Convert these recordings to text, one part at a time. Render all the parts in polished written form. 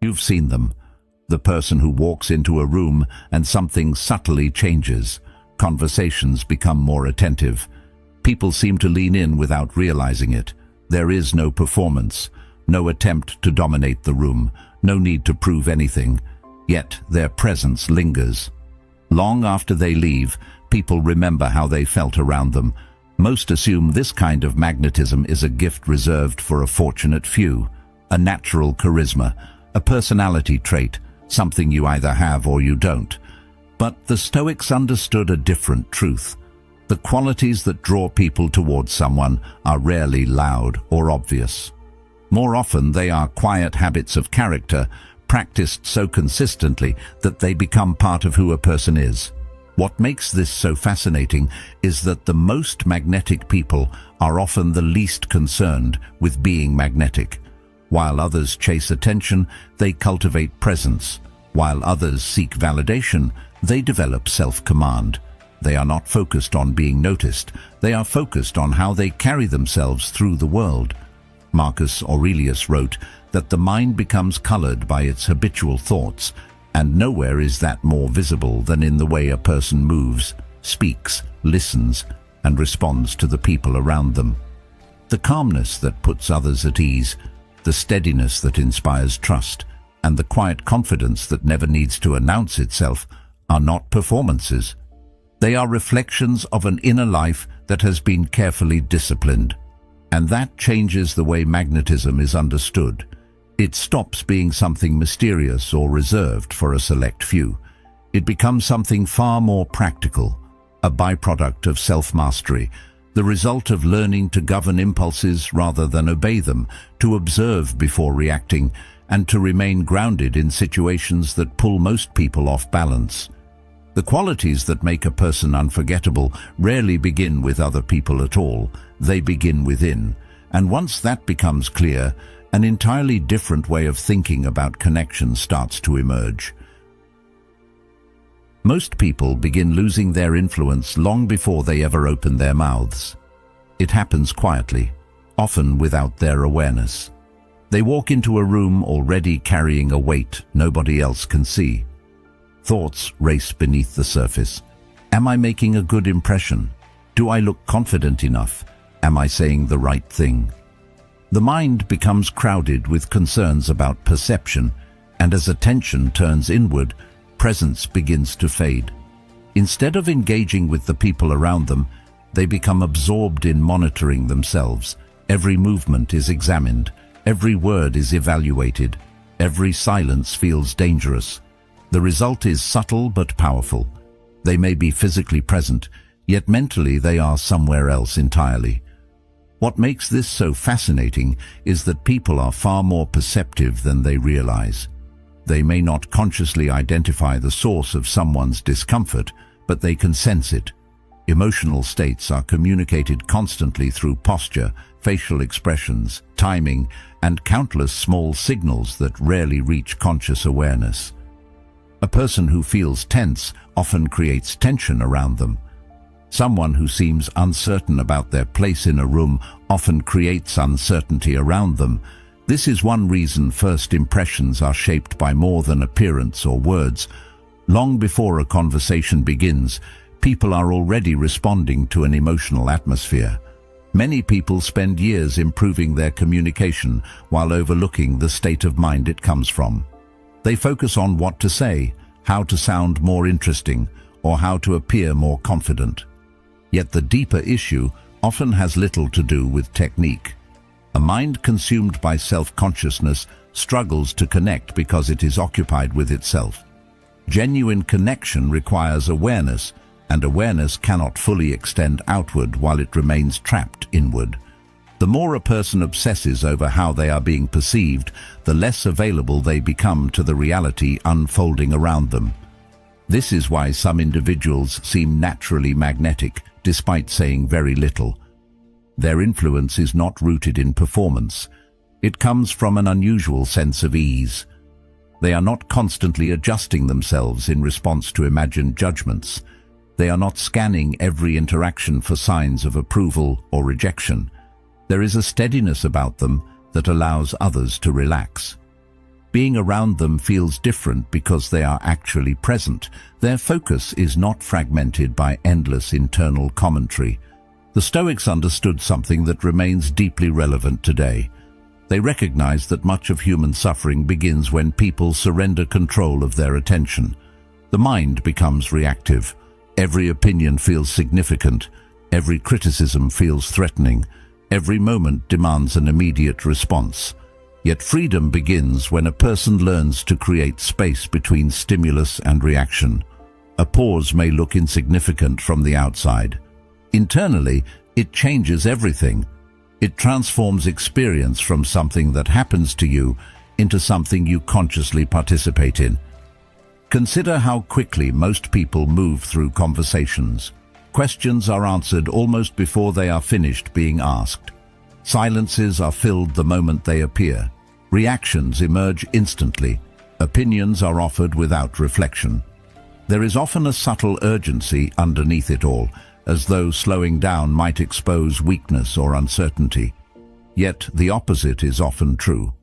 You've seen them. The person who walks into a room and something subtly changes. Conversations become more attentive. People seem to lean in without realizing it. There is no performance, no attempt to dominate the room, no need to prove anything. Yet their presence lingers. Long after they leave, people remember how they felt around them. Most assume this kind of magnetism is a gift reserved for a fortunate few, a natural charisma, a personality trait, something you either have or you don't. But the Stoics understood a different truth. The qualities that draw people towards someone are rarely loud or obvious. More often they are quiet habits of character, practiced so consistently that they become part of who a person is. What makes this so fascinating is that the most magnetic people are often the least concerned with being magnetic. While others chase attention, they cultivate presence. While others seek validation, they develop self-command. They are not focused on being noticed. They are focused on how they carry themselves through the world. Marcus Aurelius wrote that the mind becomes colored by its habitual thoughts, and nowhere is that more visible than in the way a person moves, speaks, listens, and responds to the people around them. The calmness that puts others at ease, the steadiness that inspires trust, and the quiet confidence that never needs to announce itself are not performances. They are reflections of an inner life that has been carefully disciplined. And that changes the way magnetism is understood. It stops being something mysterious or reserved for a select few. It becomes something far more practical, a byproduct of self-mastery, the result of learning to govern impulses rather than obey them, to observe before reacting, and to remain grounded in situations that pull most people off balance. The qualities that make a person unforgettable rarely begin with other people at all. They begin within. And once that becomes clear, an entirely different way of thinking about connection starts to emerge. Most people begin losing their influence long before they ever open their mouths. It happens quietly, often without their awareness. They walk into a room already carrying a weight nobody else can see. Thoughts race beneath the surface. Am I making a good impression? Do I look confident enough? Am I saying the right thing? The mind becomes crowded with concerns about perception, and as attention turns inward, presence begins to fade. Instead of engaging with the people around them, they become absorbed in monitoring themselves. Every movement is examined. Every word is evaluated. Every silence feels dangerous. The result is subtle but powerful. They may be physically present, yet mentally they are somewhere else entirely. What makes this so fascinating is that people are far more perceptive than they realize. They may not consciously identify the source of someone's discomfort, but they can sense it. Emotional states are communicated constantly through posture, facial expressions, timing, and countless small signals that rarely reach conscious awareness. A person who feels tense often creates tension around them. Someone who seems uncertain about their place in a room often creates uncertainty around them. This is one reason first impressions are shaped by more than appearance or words. Long before a conversation begins, people are already responding to an emotional atmosphere. Many people spend years improving their communication while overlooking the state of mind it comes from. They focus on what to say, how to sound more interesting, or how to appear more confident. Yet the deeper issue often has little to do with technique. A mind consumed by self-consciousness struggles to connect because it is occupied with itself. Genuine connection requires awareness, and awareness cannot fully extend outward while it remains trapped inward. The more a person obsesses over how they are being perceived, the less available they become to the reality unfolding around them. This is why some individuals seem naturally magnetic, despite saying very little. Their influence is not rooted in performance. It comes from an unusual sense of ease. They are not constantly adjusting themselves in response to imagined judgments. They are not scanning every interaction for signs of approval or rejection. There is a steadiness about them that allows others to relax. Being around them feels different because they are actually present. Their focus is not fragmented by endless internal commentary. The Stoics understood something that remains deeply relevant today. They recognize that much of human suffering begins when people surrender control of their attention. The mind becomes reactive. Every opinion feels significant. Every criticism feels threatening. Every moment demands an immediate response. Yet freedom begins when a person learns to create space between stimulus and reaction. A pause may look insignificant from the outside. Internally, it changes everything. It transforms experience from something that happens to you into something you consciously participate in. Consider how quickly most people move through conversations. Questions are answered almost before they are finished being asked. Silences are filled the moment they appear. Reactions emerge instantly. Opinions are offered without reflection. There is often a subtle urgency underneath it all, as though slowing down might expose weakness or uncertainty. Yet the opposite is often true.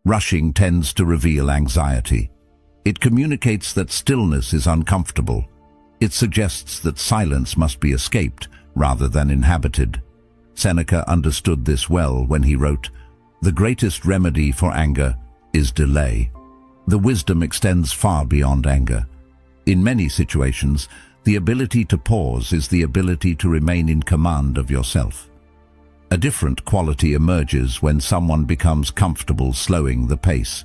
Rushing tends to reveal anxiety. It communicates that stillness is uncomfortable. It suggests that silence must be escaped rather than inhabited. Seneca understood this well when he wrote, "The greatest remedy for anger is delay." The wisdom extends far beyond anger. In many situations, the ability to pause is the ability to remain in command of yourself. A different quality emerges when someone becomes comfortable slowing the pace.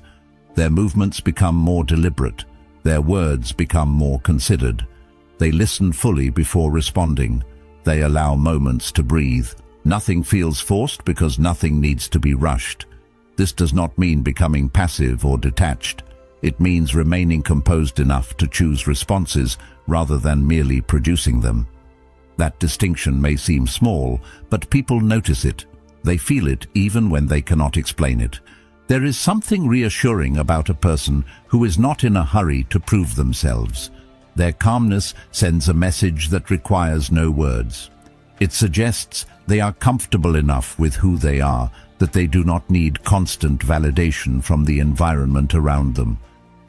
Their movements become more deliberate. Their words become more considered. They listen fully before responding. They allow moments to breathe. Nothing feels forced because nothing needs to be rushed. This does not mean becoming passive or detached. It means remaining composed enough to choose responses rather than merely producing them. That distinction may seem small, but people notice it. They feel it even when they cannot explain it. There is something reassuring about a person who is not in a hurry to prove themselves. Their calmness sends a message that requires no words. It suggests they are comfortable enough with who they are, that they do not need constant validation from the environment around them.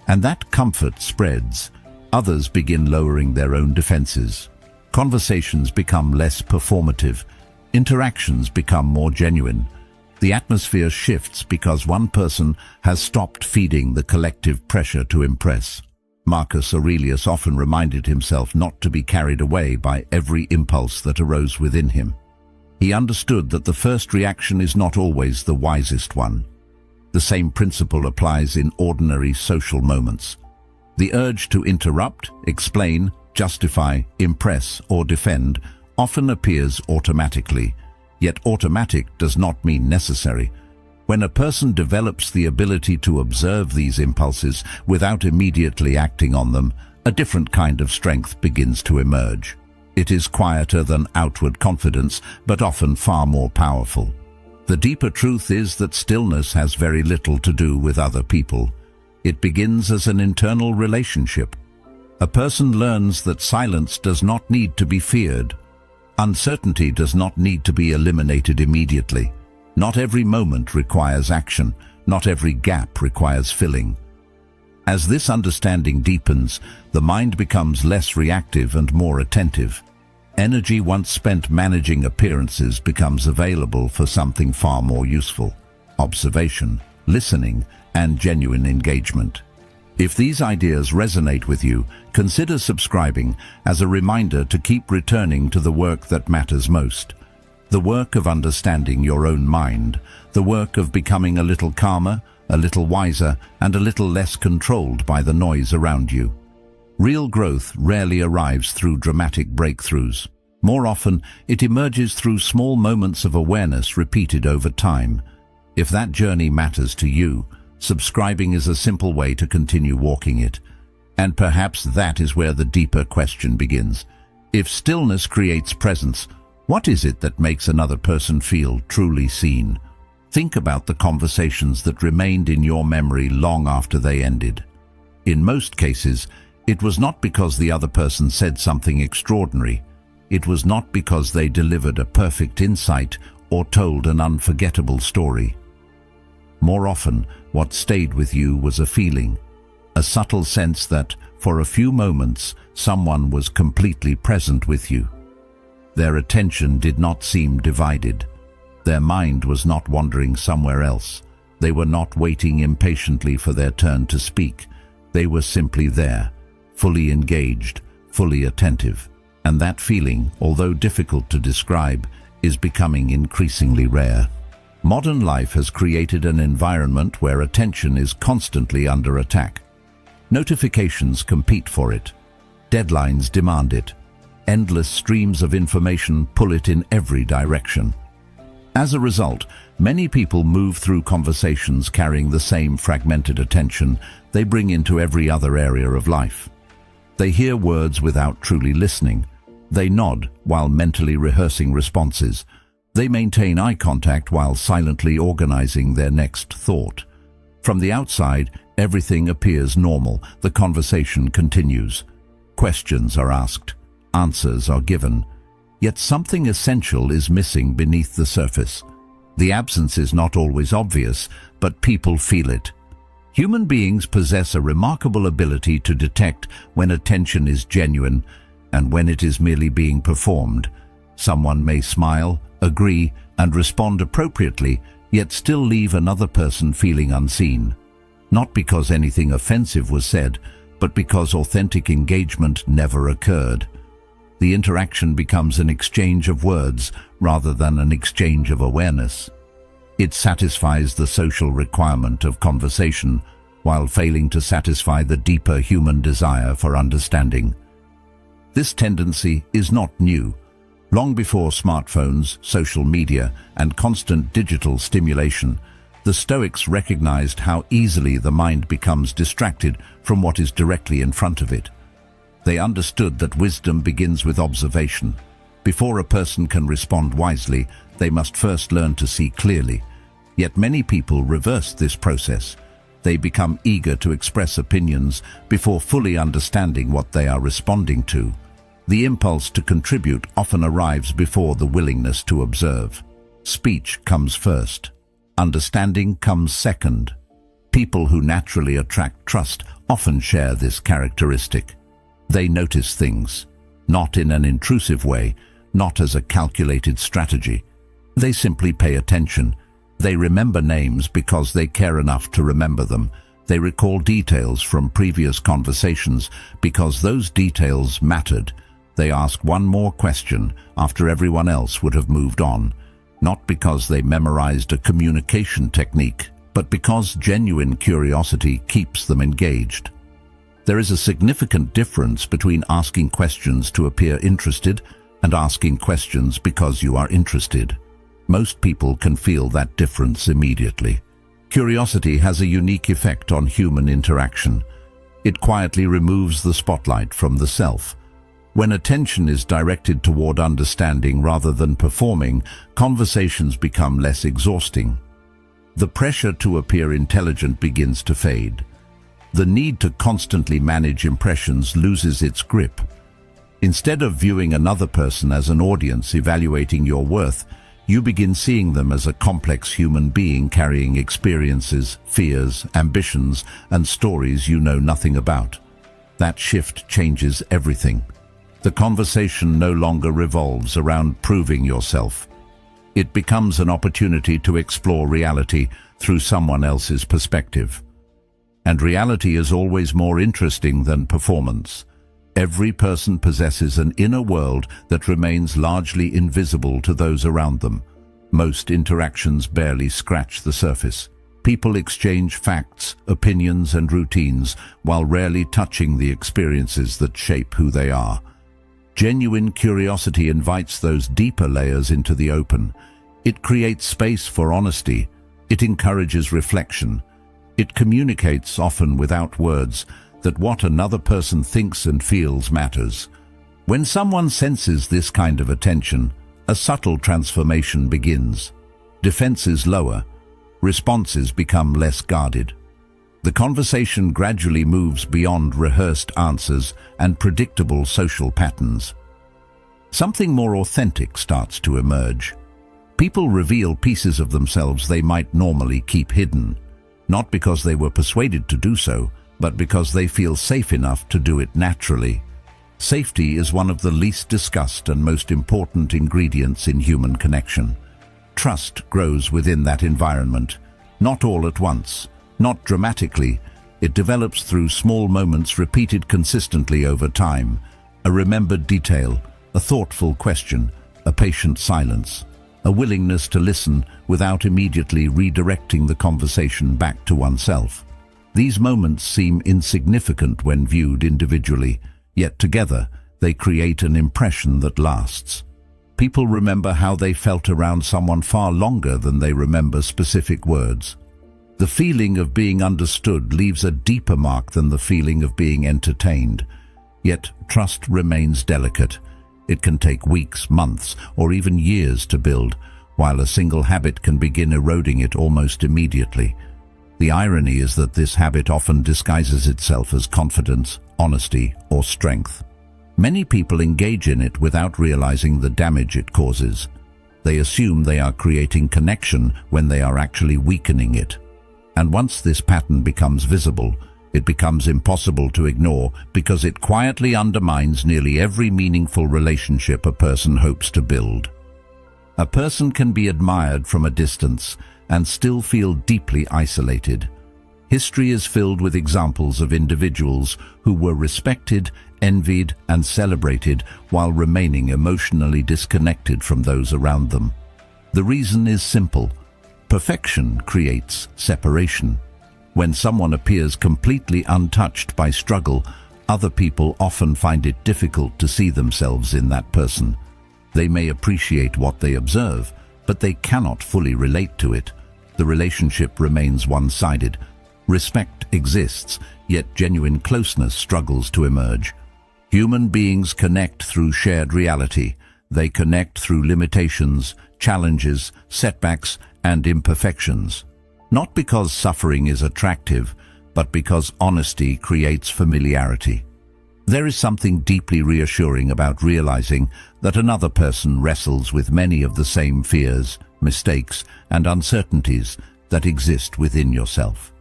And that comfort spreads. Others begin lowering their own defenses. Conversations become less performative. Interactions become more genuine. The atmosphere shifts because one person has stopped feeding the collective pressure to impress. Marcus Aurelius often reminded himself not to be carried away by every impulse that arose within him. He understood that the first reaction is not always the wisest one. The same principle applies in ordinary social moments. The urge to interrupt, explain, justify, impress, or defend often appears automatically, yet automatic does not mean necessary. When a person develops the ability to observe these impulses without immediately acting on them, a different kind of strength begins to emerge. It is quieter than outward confidence, but often far more powerful. The deeper truth is that stillness has very little to do with other people. It begins as an internal relationship. A person learns that silence does not need to be feared. Uncertainty does not need to be eliminated immediately. Not every moment requires action. Not every gap requires filling. As this understanding deepens, the mind becomes less reactive and more attentive. Energy once spent managing appearances becomes available for something far more useful: observation, listening, and genuine engagement. If these ideas resonate with you, consider subscribing as a reminder to keep returning to the work that matters most. The work of understanding your own mind, the work of becoming a little calmer, a little wiser, and a little less controlled by the noise around you. Real growth rarely arrives through dramatic breakthroughs. More often, it emerges through small moments of awareness repeated over time. If that journey matters to you, subscribing is a simple way to continue walking it. And perhaps that is where the deeper question begins. If stillness creates presence, what is it that makes another person feel truly seen? Think about the conversations that remained in your memory long after they ended. In most cases, it was not because the other person said something extraordinary. It was not because they delivered a perfect insight or told an unforgettable story. More often, what stayed with you was a feeling, a subtle sense that, for a few moments, someone was completely present with you. Their attention did not seem divided. Their mind was not wandering somewhere else. They were not waiting impatiently for their turn to speak. They were simply there, fully engaged, fully attentive. And that feeling, although difficult to describe, is becoming increasingly rare. Modern life has created an environment where attention is constantly under attack. Notifications compete for it. Deadlines demand it. Endless streams of information pull it in every direction. As a result, many people move through conversations carrying the same fragmented attention they bring into every other area of life. They hear words without truly listening. They nod while mentally rehearsing responses. They maintain eye contact while silently organizing their next thought. From the outside, everything appears normal. The conversation continues. Questions are asked. Answers are given. Yet something essential is missing beneath the surface. The absence is not always obvious, but people feel it. Human beings possess a remarkable ability to detect when attention is genuine and when it is merely being performed. Someone may smile, agree, and respond appropriately, yet still leave another person feeling unseen. Not because anything offensive was said, but because authentic engagement never occurred. The interaction becomes an exchange of words rather than an exchange of awareness. It satisfies the social requirement of conversation while failing to satisfy the deeper human desire for understanding. This tendency is not new. Long before smartphones, social media, and constant digital stimulation, the Stoics recognized how easily the mind becomes distracted from what is directly in front of it. They understood that wisdom begins with observation. Before a person can respond wisely, they must first learn to see clearly. Yet many people reverse this process. They become eager to express opinions before fully understanding what they are responding to. The impulse to contribute often arrives before the willingness to observe. Speech comes first. Understanding comes second. People who naturally attract trust often share this characteristic. They notice things, not in an intrusive way, not as a calculated strategy. They simply pay attention. They remember names because they care enough to remember them. They recall details from previous conversations because those details mattered. They ask one more question after everyone else would have moved on, not because they memorized a communication technique, but because genuine curiosity keeps them engaged. There is a significant difference between asking questions to appear interested and asking questions because you are interested. Most people can feel that difference immediately. Curiosity has a unique effect on human interaction. It quietly removes the spotlight from the self. When attention is directed toward understanding rather than performing, conversations become less exhausting. The pressure to appear intelligent begins to fade. The need to constantly manage impressions loses its grip. Instead of viewing another person as an audience evaluating your worth, you begin seeing them as a complex human being carrying experiences, fears, ambitions, and stories you know nothing about. That shift changes everything. The conversation no longer revolves around proving yourself. It becomes an opportunity to explore reality through someone else's perspective. And reality is always more interesting than performance. Every person possesses an inner world that remains largely invisible to those around them. Most interactions barely scratch the surface. People exchange facts, opinions, and routines, while rarely touching the experiences that shape who they are. Genuine curiosity invites those deeper layers into the open. It creates space for honesty. It encourages reflection. It communicates, often without words, that what another person thinks and feels matters. When someone senses this kind of attention, a subtle transformation begins. Defenses lower. Responses become less guarded. The conversation gradually moves beyond rehearsed answers and predictable social patterns. Something more authentic starts to emerge. People reveal pieces of themselves they might normally keep hidden, not because they were persuaded to do so, but because they feel safe enough to do it naturally. Safety is one of the least discussed and most important ingredients in human connection. Trust grows within that environment, not all at once, not dramatically. It develops through small moments repeated consistently over time, a remembered detail, a thoughtful question, a patient silence, a willingness to listen without immediately redirecting the conversation back to oneself. These moments seem insignificant when viewed individually, yet together they create an impression that lasts. People remember how they felt around someone far longer than they remember specific words. The feeling of being understood leaves a deeper mark than the feeling of being entertained. Yet trust remains delicate. It can take weeks, months, or even years to build, while a single habit can begin eroding it almost immediately. The irony is that this habit often disguises itself as confidence, honesty, or strength. Many people engage in it without realizing the damage it causes. They assume they are creating connection when they are actually weakening it. And once this pattern becomes visible, it becomes impossible to ignore because it quietly undermines nearly every meaningful relationship a person hopes to build. A person can be admired from a distance and still feel deeply isolated. History is filled with examples of individuals who were respected, envied, and celebrated while remaining emotionally disconnected from those around them. The reason is simple. Perfection creates separation. When someone appears completely untouched by struggle, other people often find it difficult to see themselves in that person. They may appreciate what they observe, but they cannot fully relate to it. The relationship remains one-sided. Respect exists, yet genuine closeness struggles to emerge. Human beings connect through shared reality. They connect through limitations, challenges, setbacks, and imperfections. Not because suffering is attractive, but because honesty creates familiarity. There is something deeply reassuring about realizing that another person wrestles with many of the same fears, mistakes, and uncertainties that exist within yourself.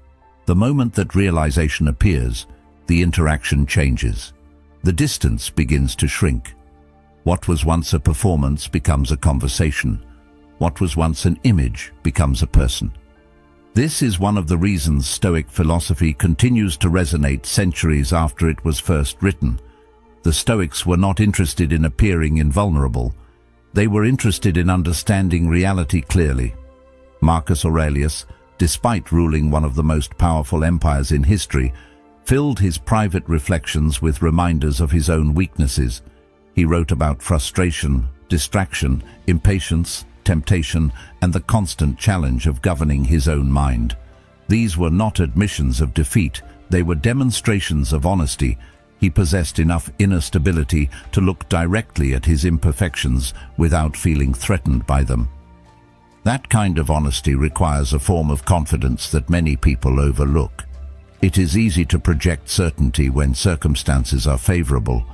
The moment that realization appears, the interaction changes. The distance begins to shrink. What was once a performance becomes a conversation. What was once an image becomes a person. This is one of the reasons Stoic philosophy continues to resonate centuries after it was first written. The Stoics were not interested in appearing invulnerable. They were interested in understanding reality clearly. Marcus Aurelius, despite ruling one of the most powerful empires in history, filled his private reflections with reminders of his own weaknesses. He wrote about frustration, distraction, impatience, temptation, and the constant challenge of governing his own mind. These were not admissions of defeat, they were demonstrations of honesty. He possessed enough inner stability to look directly at his imperfections without feeling threatened by them. That kind of honesty requires a form of confidence that many people overlook. It is easy to project certainty when circumstances are favorable.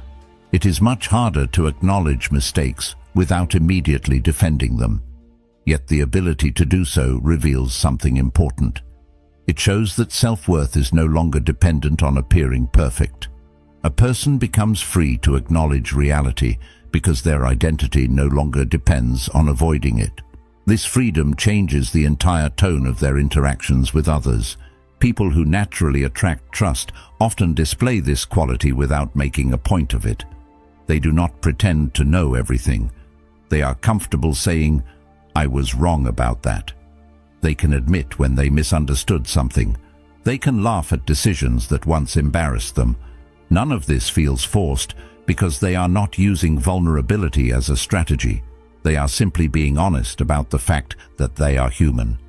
It is much harder to acknowledge mistakes without immediately defending them. Yet the ability to do so reveals something important. It shows that self-worth is no longer dependent on appearing perfect. A person becomes free to acknowledge reality because their identity no longer depends on avoiding it. This freedom changes the entire tone of their interactions with others. People who naturally attract trust often display this quality without making a point of it. They do not pretend to know everything. They are comfortable saying, "I was wrong about that." They can admit when they misunderstood something. They can laugh at decisions that once embarrassed them. None of this feels forced because they are not using vulnerability as a strategy. They are simply being honest about the fact that they are human.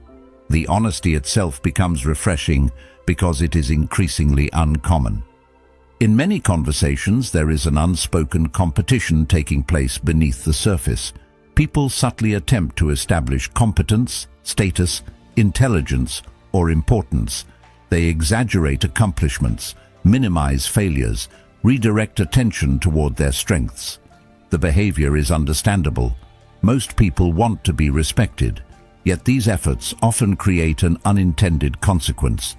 The honesty itself becomes refreshing because it is increasingly uncommon. In many conversations, there is an unspoken competition taking place beneath the surface. People subtly attempt to establish competence, status, intelligence, or importance. They exaggerate accomplishments, minimize failures, redirect attention toward their strengths. The behavior is understandable. Most people want to be respected, yet these efforts often create an unintended consequence.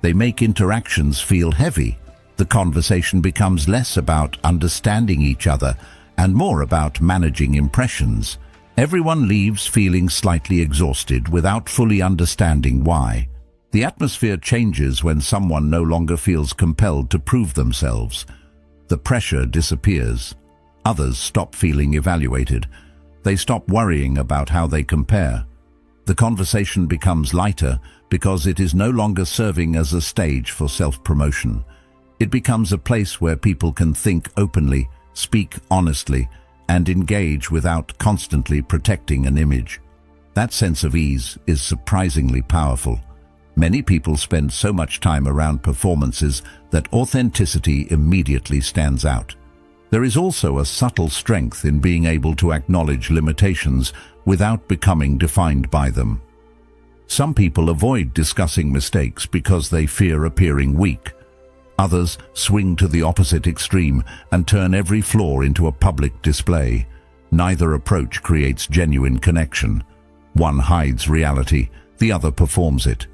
They make interactions feel heavy. The conversation becomes less about understanding each other and more about managing impressions. Everyone leaves feeling slightly exhausted without fully understanding why. The atmosphere changes when someone no longer feels compelled to prove themselves. The pressure disappears. Others stop feeling evaluated. They stop worrying about how they compare. The conversation becomes lighter because it is no longer serving as a stage for self-promotion. It becomes a place where people can think openly, speak honestly, and engage without constantly protecting an image. That sense of ease is surprisingly powerful. Many people spend so much time around performances that authenticity immediately stands out. There is also a subtle strength in being able to acknowledge limitations without becoming defined by them. Some people avoid discussing mistakes because they fear appearing weak. Others swing to the opposite extreme and turn every flaw into a public display. Neither approach creates genuine connection. One hides reality, the other performs it.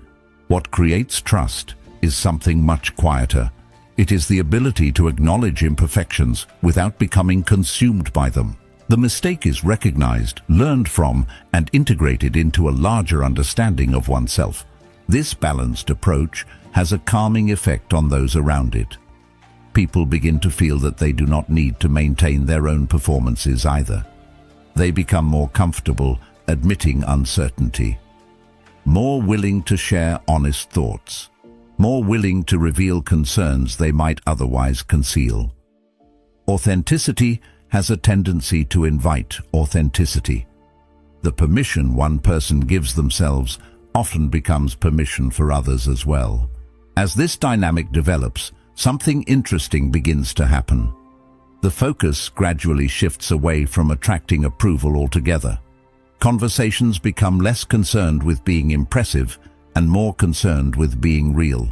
What creates trust is something much quieter. It is the ability to acknowledge imperfections without becoming consumed by them. The mistake is recognized, learned from, and integrated into a larger understanding of oneself. This balanced approach has a calming effect on those around it. People begin to feel that they do not need to maintain their own performances either. They become more comfortable admitting uncertainty, more willing to share honest thoughts, more willing to reveal concerns they might otherwise conceal. Authenticity has a tendency to invite authenticity. The permission one person gives themselves often becomes permission for others as well. As this dynamic develops, something interesting begins to happen. The focus gradually shifts away from attracting approval altogether. Conversations become less concerned with being impressive and more concerned with being real.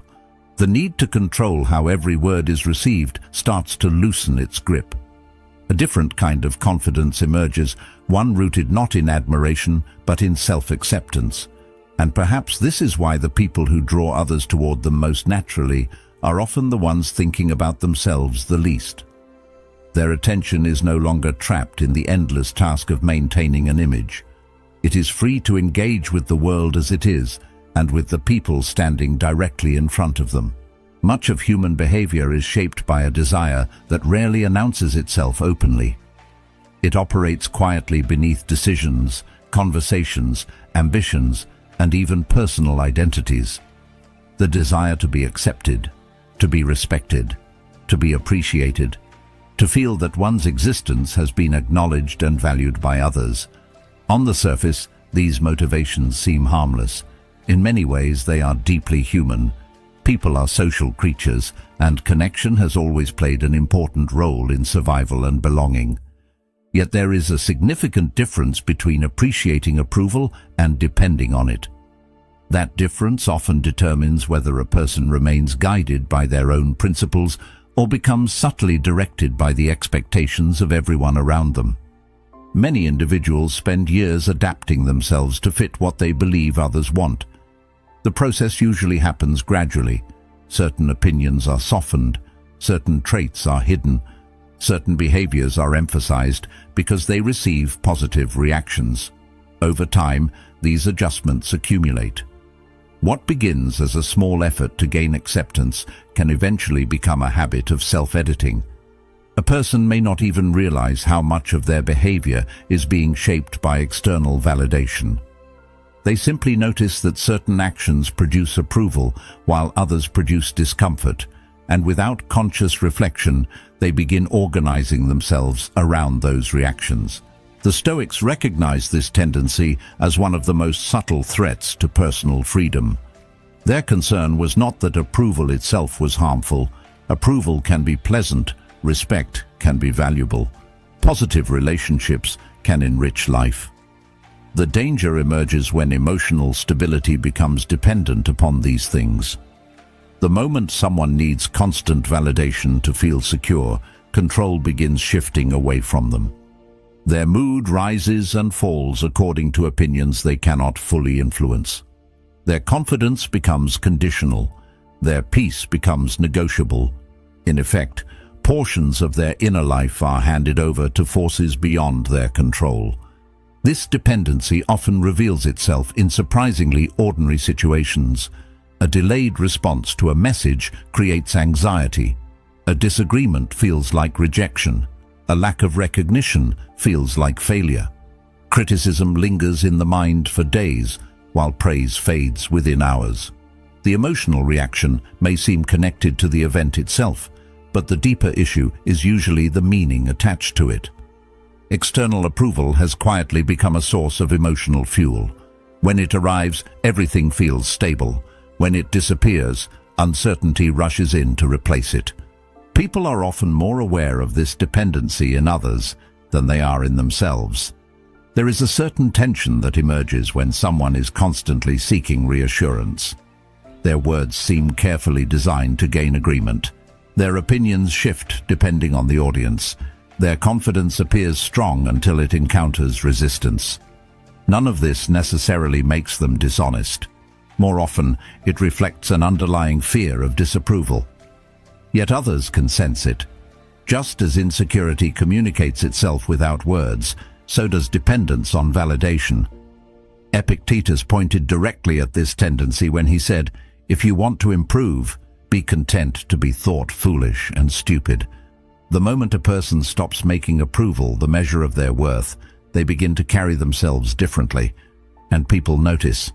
The need to control how every word is received starts to loosen its grip. A different kind of confidence emerges, one rooted not in admiration but in self-acceptance. And perhaps this is why the people who draw others toward them most naturally are often the ones thinking about themselves the least. Their attention is no longer trapped in the endless task of maintaining an image. It is free to engage with the world as it is, and with the people standing directly in front of them. Much of human behavior is shaped by a desire that rarely announces itself openly. It operates quietly beneath decisions, conversations, ambitions, and even personal identities. The desire to be accepted, to be respected, to be appreciated, to feel that one's existence has been acknowledged and valued by others. On the surface, these motivations seem harmless. In many ways, they are deeply human. People are social creatures, and connection has always played an important role in survival and belonging. Yet there is a significant difference between appreciating approval and depending on it. That difference often determines whether a person remains guided by their own principles or becomes subtly directed by the expectations of everyone around them. Many individuals spend years adapting themselves to fit what they believe others want. The process usually happens gradually. Certain opinions are softened, certain traits are hidden, certain behaviors are emphasized because they receive positive reactions. Over time, these adjustments accumulate. What begins as a small effort to gain acceptance can eventually become a habit of self-editing. A person may not even realize how much of their behavior is being shaped by external validation. They simply notice that certain actions produce approval while others produce discomfort, and without conscious reflection, they begin organizing themselves around those reactions. The Stoics recognized this tendency as one of the most subtle threats to personal freedom. Their concern was not that approval itself was harmful. Approval can be pleasant, respect can be valuable, positive relationships can enrich life. The danger emerges when emotional stability becomes dependent upon these things. The moment someone needs constant validation to feel secure, control begins shifting away from them. Their mood rises and falls according to opinions they cannot fully influence. Their confidence becomes conditional. Their peace becomes negotiable. In effect, portions of their inner life are handed over to forces beyond their control. This dependency often reveals itself in surprisingly ordinary situations. A delayed response to a message creates anxiety. A disagreement feels like rejection. A lack of recognition feels like failure. Criticism lingers in the mind for days, while praise fades within hours. The emotional reaction may seem connected to the event itself, but the deeper issue is usually the meaning attached to it. External approval has quietly become a source of emotional fuel. When it arrives, everything feels stable. When it disappears, uncertainty rushes in to replace it. People are often more aware of this dependency in others than they are in themselves. There is a certain tension that emerges when someone is constantly seeking reassurance. Their words seem carefully designed to gain agreement. Their opinions shift depending on the audience. Their confidence appears strong until it encounters resistance. None of this necessarily makes them dishonest. More often, it reflects an underlying fear of disapproval. Yet others can sense it. Just as insecurity communicates itself without words, so does dependence on validation. Epictetus pointed directly at this tendency when he said, "If you want to improve, be content to be thought foolish and stupid." The moment a person stops making approval the measure of their worth, they begin to carry themselves differently, and people notice.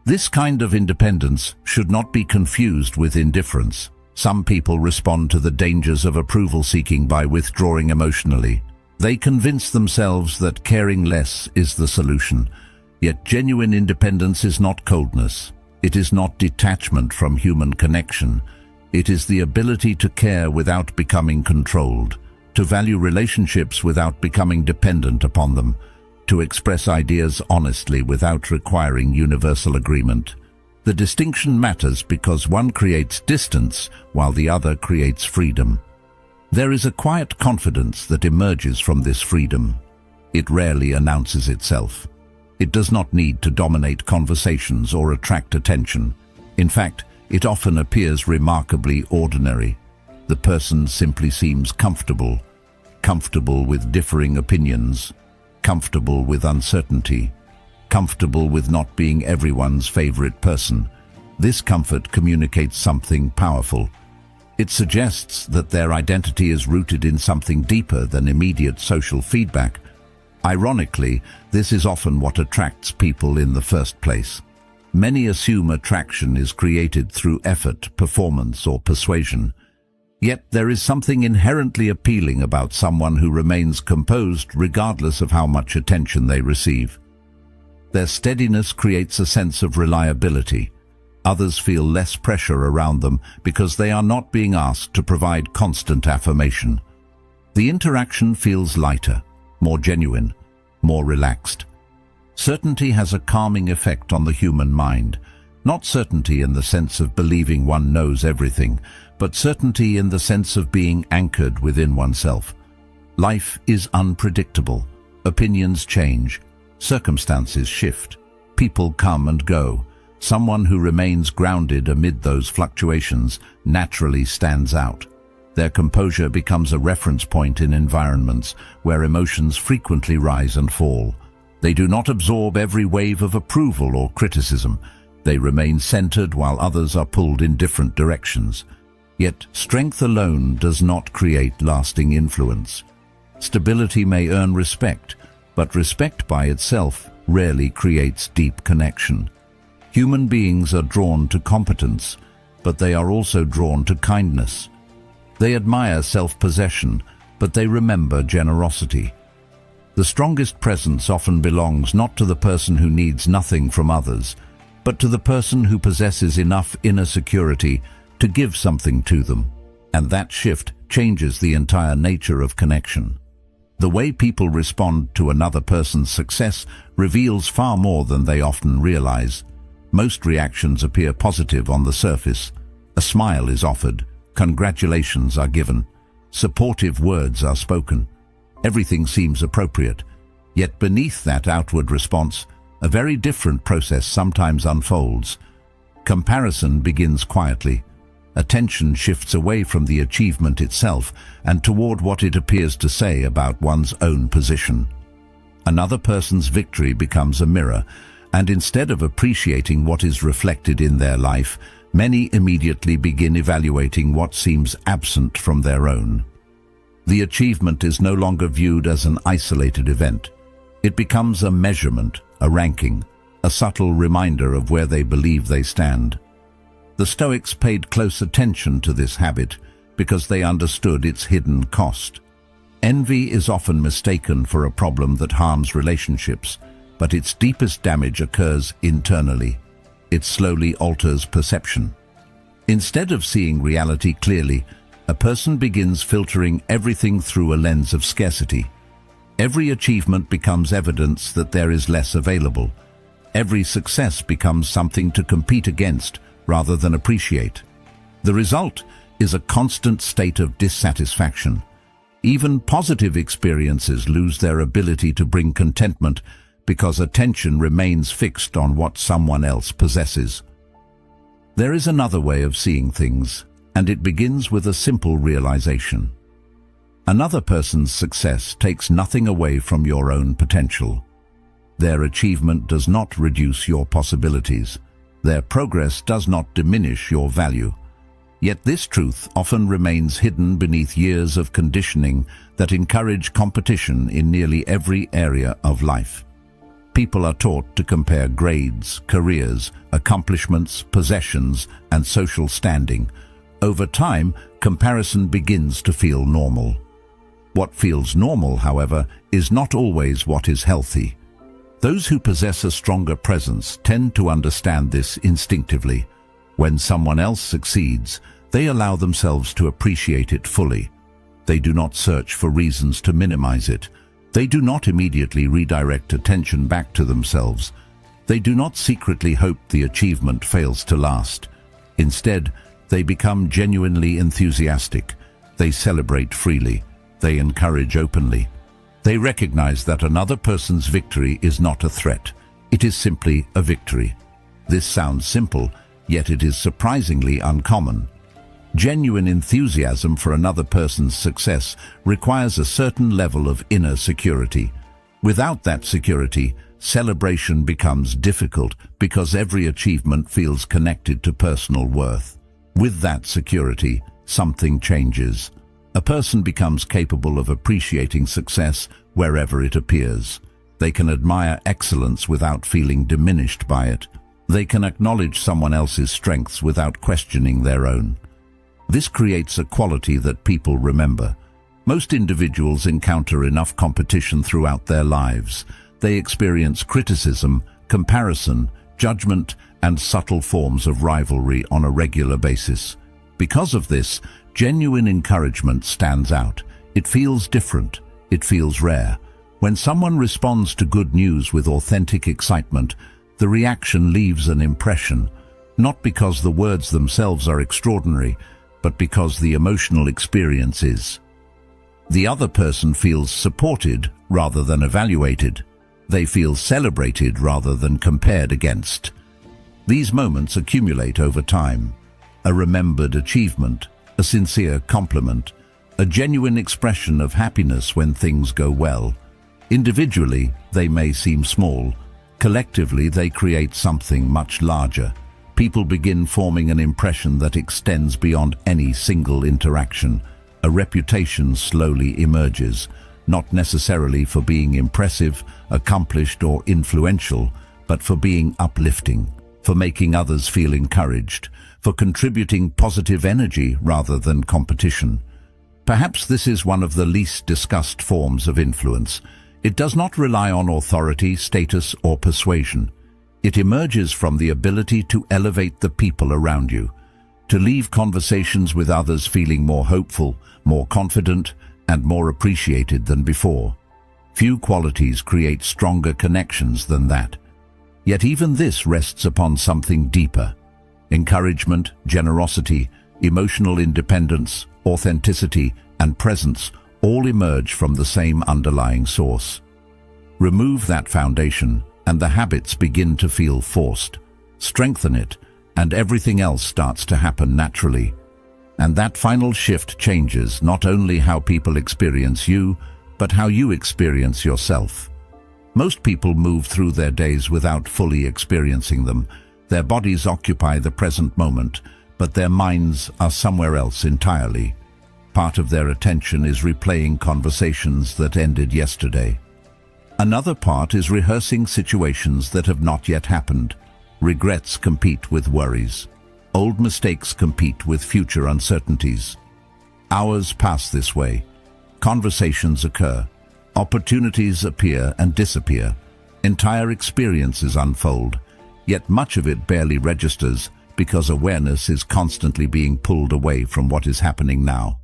This kind of independence should not be confused with indifference. Some people respond to the dangers of approval seeking by withdrawing emotionally. They convince themselves that caring less is the solution. Yet genuine independence is not coldness. It is not detachment from human connection. It is the ability to care without becoming controlled, to value relationships without becoming dependent upon them, to express ideas honestly without requiring universal agreement. The distinction matters because one creates distance while the other creates freedom. There is a quiet confidence that emerges from this freedom. It rarely announces itself. It does not need to dominate conversations or attract attention. In fact, it often appears remarkably ordinary. The person simply seems comfortable with differing opinions, comfortable with uncertainty, comfortable with not being everyone's favorite person. This comfort communicates something powerful. It suggests that their identity is rooted in something deeper than immediate social feedback. Ironically, this is often what attracts people in the first place. Many assume attraction is created through effort, performance, or persuasion. Yet there is something inherently appealing about someone who remains composed regardless of how much attention they receive. Their steadiness creates a sense of reliability. Others feel less pressure around them because they are not being asked to provide constant affirmation. The interaction feels lighter, more genuine, more relaxed. Certainty has a calming effect on the human mind. Not certainty in the sense of believing one knows everything, but certainty in the sense of being anchored within oneself. Life is unpredictable. Opinions change. Circumstances shift. People come and go. Someone who remains grounded amid those fluctuations naturally stands out. Their composure becomes a reference point in environments where emotions frequently rise and fall. They do not absorb every wave of approval or criticism. They remain centered while others are pulled in different directions. Yet strength alone does not create lasting influence. Stability may earn respect, but respect by itself rarely creates deep connection. Human beings are drawn to competence, but they are also drawn to kindness. They admire self-possession, but they remember generosity. The strongest presence often belongs not to the person who needs nothing from others, but to the person who possesses enough inner security to give something to them. And that shift changes the entire nature of connection. The way people respond to another person's success reveals far more than they often realize. Most reactions appear positive on the surface. A smile is offered, congratulations are given, supportive words are spoken. Everything seems appropriate, Yet beneath that outward response, a very different process sometimes unfolds. Comparison begins quietly. Attention shifts away from the achievement itself and toward what it appears to say about one's own position. Another person's victory becomes a mirror, and instead of appreciating what is reflected in their life, many immediately begin evaluating what seems absent from their own. The achievement is no longer viewed as an isolated event. It becomes a measurement, a ranking, a subtle reminder of where they believe they stand. The Stoics paid close attention to this habit because they understood its hidden cost. Envy is often mistaken for a problem that harms relationships, but its deepest damage occurs internally. It slowly alters perception. Instead of seeing reality clearly, a person begins filtering everything through a lens of scarcity. Every achievement becomes evidence that there is less available. Every success becomes something to compete against rather than appreciate. The result is a constant state of dissatisfaction. Even positive experiences lose their ability to bring contentment because attention remains fixed on what someone else possesses. There is another way of seeing things, and it begins with a simple realization. Another person's success takes nothing away from your own potential. Their achievement does not reduce your possibilities. Their progress does not diminish your value. Yet this truth often remains hidden beneath years of conditioning that encourage competition in nearly every area of life. People are taught to compare grades, careers, accomplishments, possessions, and social standing. Over time, comparison begins to feel normal. What feels normal, however, is not always what is healthy. Those who possess a stronger presence tend to understand this instinctively. When someone else succeeds, they allow themselves to appreciate it fully. They do not search for reasons to minimize it. They do not immediately redirect attention back to themselves. They do not secretly hope the achievement fails to last. Instead, they become genuinely enthusiastic. They celebrate freely. They encourage openly. They recognize that another person's victory is not a threat. It is simply a victory. This sounds simple, yet it is surprisingly uncommon. Genuine enthusiasm for another person's success requires a certain level of inner security. Without that security, celebration becomes difficult because every achievement feels connected to personal worth. With that security, something changes. A person becomes capable of appreciating success wherever it appears. They can admire excellence without feeling diminished by it. They can acknowledge someone else's strengths without questioning their own. This creates a quality that people remember. Most individuals encounter enough competition throughout their lives. They experience criticism, comparison, judgment, and subtle forms of rivalry on a regular basis. Because of this, genuine encouragement stands out. It feels different. It feels rare. When someone responds to good news with authentic excitement, the reaction leaves an impression, not because the words themselves are extraordinary, but because the emotional experience is. The other person feels supported rather than evaluated. They feel celebrated rather than compared against. These moments accumulate over time. A remembered achievement, a sincere compliment, a genuine expression of happiness when things go well. Individually, they may seem small. Collectively, they create something much larger. People begin forming an impression that extends beyond any single interaction. A reputation slowly emerges, not necessarily for being impressive, accomplished, or influential, but for being uplifting, for making others feel encouraged, for contributing positive energy rather than competition. Perhaps this is one of the least discussed forms of influence. It does not rely on authority, status, or persuasion. It emerges from the ability to elevate the people around you, to leave conversations with others feeling more hopeful, more confident, and more appreciated than before. Few qualities create stronger connections than that. Yet even this rests upon something deeper. Encouragement, generosity, emotional independence, authenticity, and presence all emerge from the same underlying source. Remove that foundation, and the habits begin to feel forced. Strengthen it, and everything else starts to happen naturally. And that final shift changes not only how people experience you, but how you experience yourself. Most people move through their days without fully experiencing them. Their bodies occupy the present moment, but their minds are somewhere else entirely. Part of their attention is replaying conversations that ended yesterday. Another part is rehearsing situations that have not yet happened. Regrets compete with worries. Old mistakes compete with future uncertainties. Hours pass this way. Conversations occur. Opportunities appear and disappear. Entire experiences unfold, yet much of it barely registers because awareness is constantly being pulled away from what is happening now.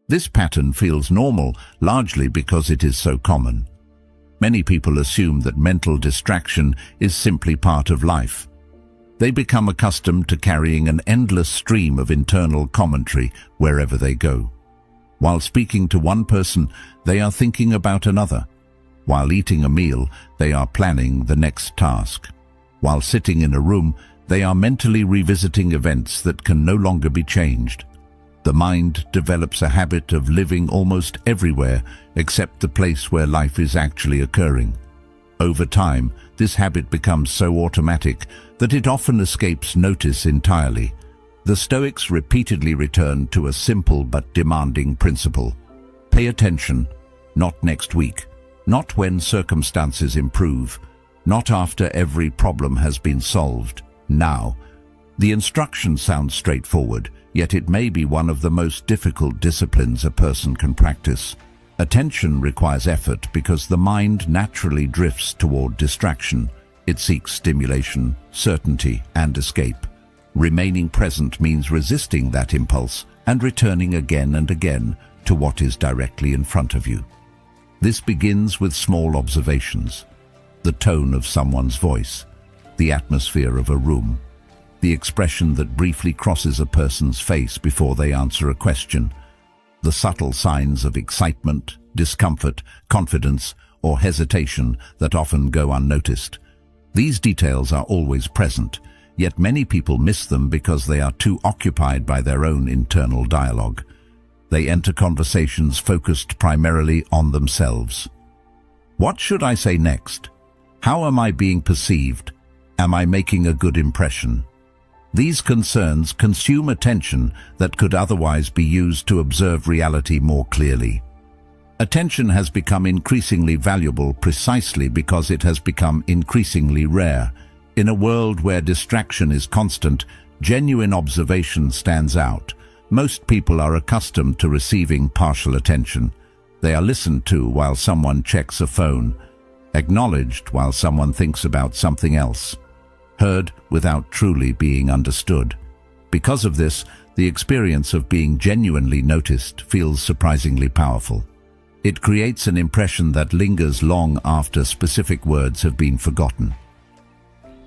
This pattern feels normal, largely because it is so common. Many people assume that mental distraction is simply part of life. They become accustomed to carrying an endless stream of internal commentary wherever they go. While speaking to one person, they are thinking about another. While eating a meal, they are planning the next task. While sitting in a room, they are mentally revisiting events that can no longer be changed. The mind develops a habit of living almost everywhere except the place where life is actually occurring. Over time, this habit becomes so automatic that it often escapes notice entirely. The Stoics repeatedly return to a simple but demanding principle. Pay attention, not next week, not when circumstances improve, not after every problem has been solved, now. The instruction sounds straightforward, yet it may be one of the most difficult disciplines a person can practice. Attention requires effort because the mind naturally drifts toward distraction. It seeks stimulation, certainty, and escape. Remaining present means resisting that impulse and returning again and again to what is directly in front of you. This begins with small observations: the tone of someone's voice, the atmosphere of a room, the expression that briefly crosses a person's face before they answer a question, the subtle signs of excitement, discomfort, confidence, or hesitation that often go unnoticed. These details are always present, yet many people miss them because they are too occupied by their own internal dialogue. They enter conversations focused primarily on themselves. What should I say next? How am I being perceived? Am I making a good impression? These concerns consume attention that could otherwise be used to observe reality more clearly. Attention has become increasingly valuable precisely because it has become increasingly rare. In a world where distraction is constant, genuine observation stands out. Most people are accustomed to receiving partial attention. They are listened to while someone checks a phone, acknowledged while someone thinks about something else, heard without truly being understood. Because of this, the experience of being genuinely noticed feels surprisingly powerful. It creates an impression that lingers long after specific words have been forgotten.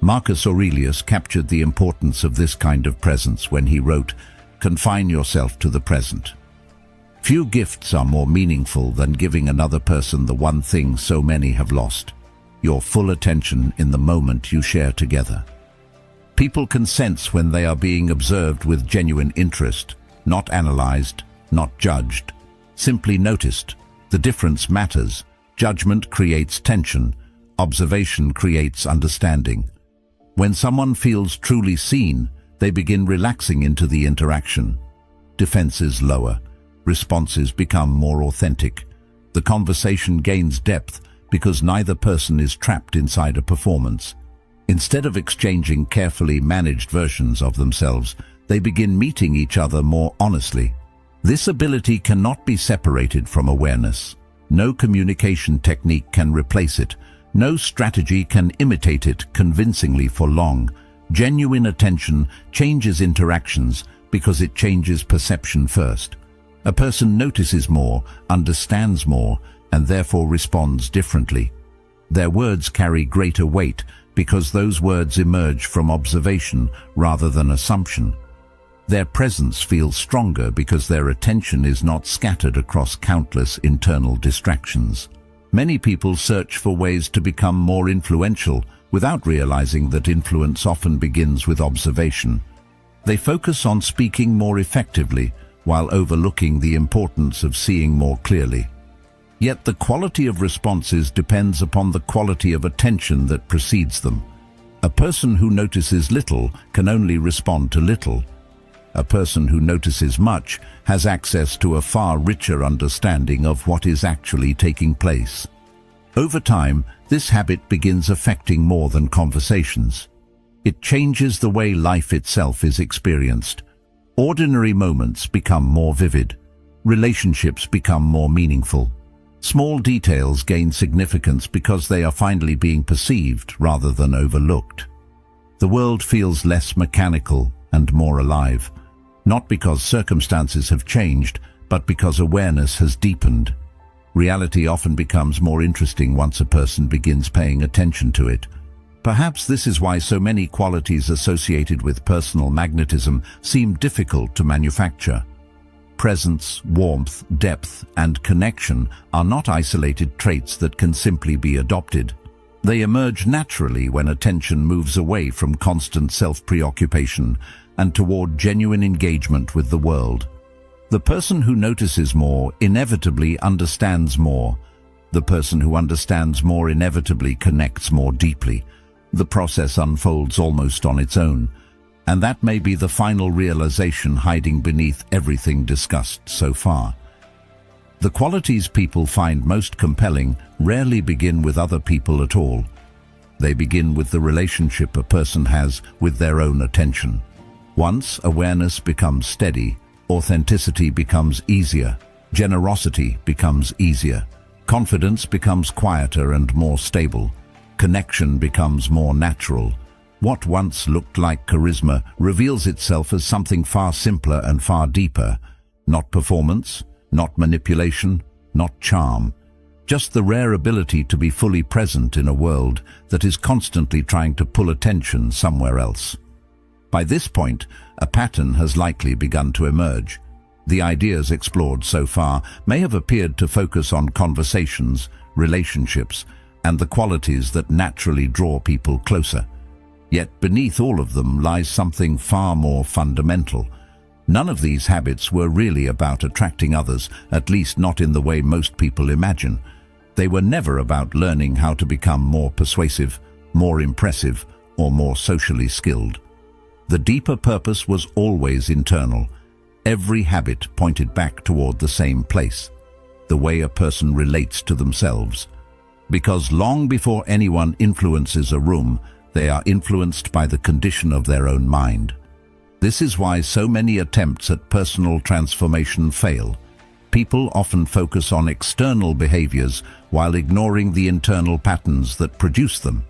Marcus Aurelius captured the importance of this kind of presence when he wrote, "Confine yourself to the present." Few gifts are more meaningful than giving another person the one thing so many have lost: your full attention in the moment you share together. People can sense when they are being observed with genuine interest, not analyzed, not judged, simply noticed. The difference matters. Judgment creates tension. Observation creates understanding. When someone feels truly seen, they begin relaxing into the interaction. Defenses lower. Responses become more authentic. The conversation gains depth because neither person is trapped inside a performance. Instead of exchanging carefully managed versions of themselves, they begin meeting each other more honestly. This ability cannot be separated from awareness. No communication technique can replace it. No strategy can imitate it convincingly for long. Genuine attention changes interactions because it changes perception first. A person notices more, understands more, and therefore responds differently. Their words carry greater weight because those words emerge from observation rather than assumption. Their presence feels stronger because their attention is not scattered across countless internal distractions. Many people search for ways to become more influential without realizing that influence often begins with observation. They focus on speaking more effectively while overlooking the importance of seeing more clearly. Yet the quality of responses depends upon the quality of attention that precedes them. A person who notices little can only respond to little. A person who notices much has access to a far richer understanding of what is actually taking place. Over time, this habit begins affecting more than conversations. It changes the way life itself is experienced. Ordinary moments become more vivid. Relationships become more meaningful. Small details gain significance because they are finally being perceived rather than overlooked. The world feels less mechanical and more alive, not because circumstances have changed, but because awareness has deepened. Reality often becomes more interesting once a person begins paying attention to it. Perhaps this is why so many qualities associated with personal magnetism seem difficult to manufacture. Presence, warmth, depth, and connection are not isolated traits that can simply be adopted. They emerge naturally when attention moves away from constant self-preoccupation and toward genuine engagement with the world. The person who notices more inevitably understands more. The person who understands more inevitably connects more deeply. The process unfolds almost on its own, and that may be the final realization hiding beneath everything discussed so far. The qualities people find most compelling rarely begin with other people at all. They begin with the relationship a person has with their own attention. Once awareness becomes steady, authenticity becomes easier, generosity becomes easier, confidence becomes quieter and more stable, connection becomes more natural. What once looked like charisma reveals itself as something far simpler and far deeper. Not performance, not manipulation, not charm. Just the rare ability to be fully present in a world that is constantly trying to pull attention somewhere else. By this point, a pattern has likely begun to emerge. The ideas explored so far may have appeared to focus on conversations, relationships, and the qualities that naturally draw people closer. Yet beneath all of them lies something far more fundamental. None of these habits were really about attracting others, at least not in the way most people imagine. They were never about learning how to become more persuasive, more impressive, or more socially skilled. The deeper purpose was always internal. Every habit pointed back toward the same place, the way a person relates to themselves. Because long before anyone influences a room, they are influenced by the condition of their own mind. This is why so many attempts at personal transformation fail. People often focus on external behaviors while ignoring the internal patterns that produce them.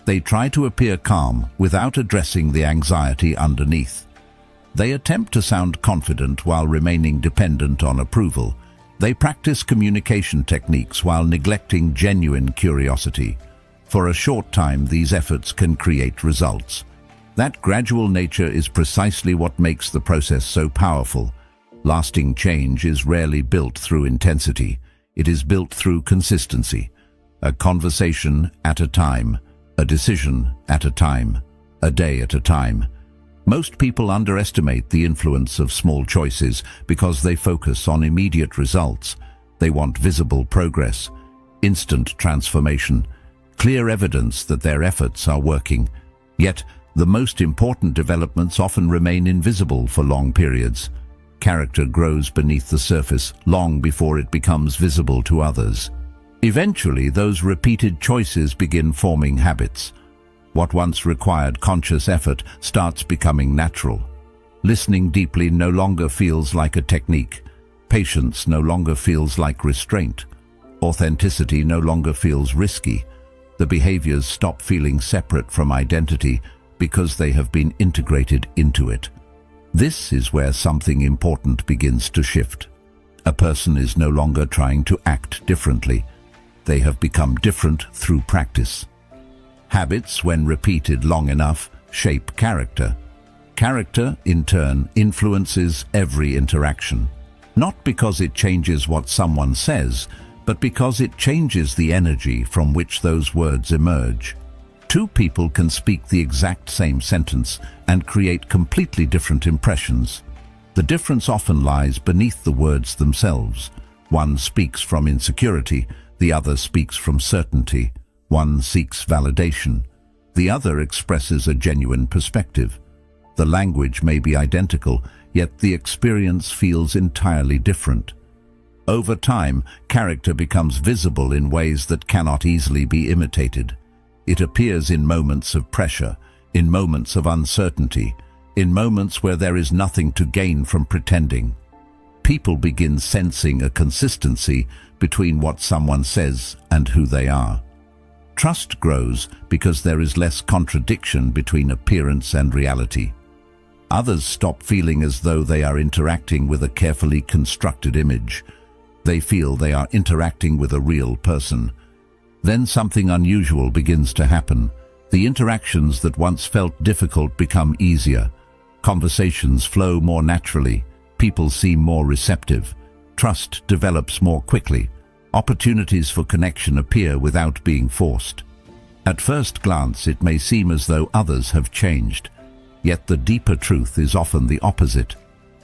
They try to appear calm without addressing the anxiety underneath. They attempt to sound confident while remaining dependent on approval. They practice communication techniques while neglecting genuine curiosity. For a short time, these efforts can create results. That gradual nature is precisely what makes the process so powerful. Lasting change is rarely built through intensity. It is built through consistency. A conversation at a time, a decision at a time, a day at a time. Most people underestimate the influence of small choices because they focus on immediate results. They want visible progress, instant transformation, clear evidence that their efforts are working. Yet, the most important developments often remain invisible for long periods. Character grows beneath the surface long before it becomes visible to others. Eventually, those repeated choices begin forming habits. What once required conscious effort starts becoming natural. Listening deeply no longer feels like a technique. Patience no longer feels like restraint. Authenticity no longer feels risky. The behaviors stop feeling separate from identity because they have been integrated into it. This is where something important begins to shift. A person is no longer trying to act differently. They have become different through practice. Habits, when repeated long enough, shape character. Character, in turn, influences every interaction. Not because it changes what someone says, but because it changes the energy from which those words emerge. Two people can speak the exact same sentence and create completely different impressions. The difference often lies beneath the words themselves. One speaks from insecurity, the other speaks from certainty. One seeks validation, the other expresses a genuine perspective. The language may be identical, yet the experience feels entirely different. Over time, character becomes visible in ways that cannot easily be imitated. It appears in moments of pressure, in moments of uncertainty, in moments where there is nothing to gain from pretending. People begin sensing a consistency between what someone says and who they are. Trust grows because there is less contradiction between appearance and reality. Others stop feeling as though they are interacting with a carefully constructed image. They feel they are interacting with a real person. Then something unusual begins to happen. The interactions that once felt difficult become easier. Conversations flow more naturally. People seem more receptive. Trust develops more quickly. Opportunities for connection appear without being forced. At first glance, it may seem as though others have changed. Yet the deeper truth is often the opposite.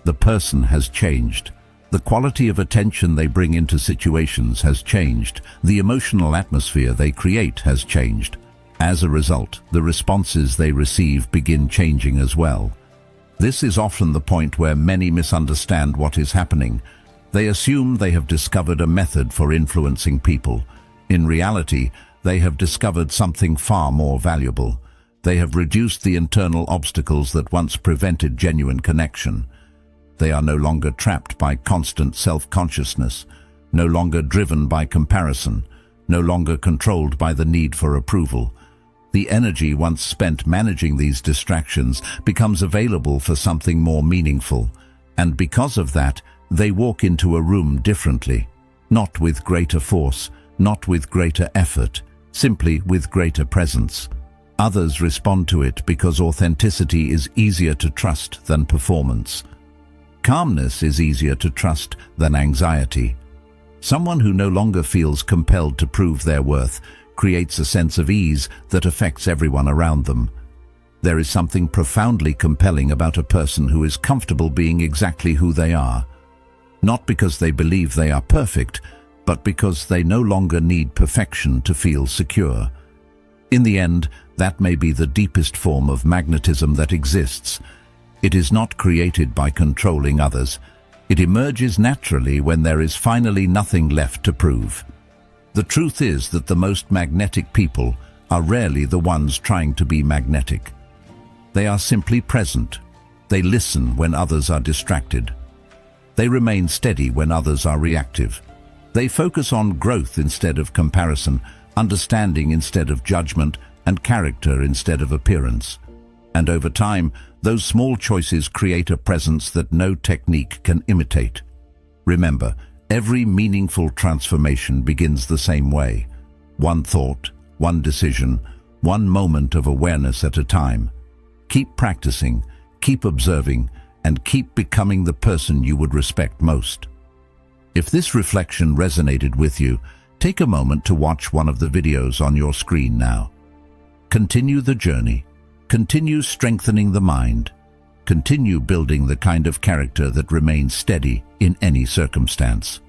The person has changed. The quality of attention they bring into situations has changed. The emotional atmosphere they create has changed. As a result, the responses they receive begin changing as well. This is often the point where many misunderstand what is happening. They assume they have discovered a method for influencing people. In reality, they have discovered something far more valuable. They have reduced the internal obstacles that once prevented genuine connection. They are no longer trapped by constant self-consciousness, no longer driven by comparison, no longer controlled by the need for approval. The energy once spent managing these distractions becomes available for something more meaningful, and because of that, they walk into a room differently, not with greater force, not with greater effort, simply with greater presence. Others respond to it because authenticity is easier to trust than performance. Calmness is easier to trust than anxiety. Someone who no longer feels compelled to prove their worth creates a sense of ease that affects everyone around them. There is something profoundly compelling about a person who is comfortable being exactly who they are. Not because they believe they are perfect, but because they no longer need perfection to feel secure. In the end, that may be the deepest form of magnetism that exists. It is not created by controlling others. It emerges naturally when there is finally nothing left to prove. The truth is that the most magnetic people are rarely the ones trying to be magnetic. They are simply present. They listen when others are distracted. They remain steady when others are reactive. They focus on growth instead of comparison, understanding instead of judgment, and character instead of appearance. And over time, those small choices create a presence that no technique can imitate. Remember, every meaningful transformation begins the same way. One thought, one decision, one moment of awareness at a time. Keep practicing, keep observing, and keep becoming the person you would respect most. If this reflection resonated with you, take a moment to watch one of the videos on your screen now. Continue the journey. Continue strengthening the mind. Continue building the kind of character that remains steady in any circumstance.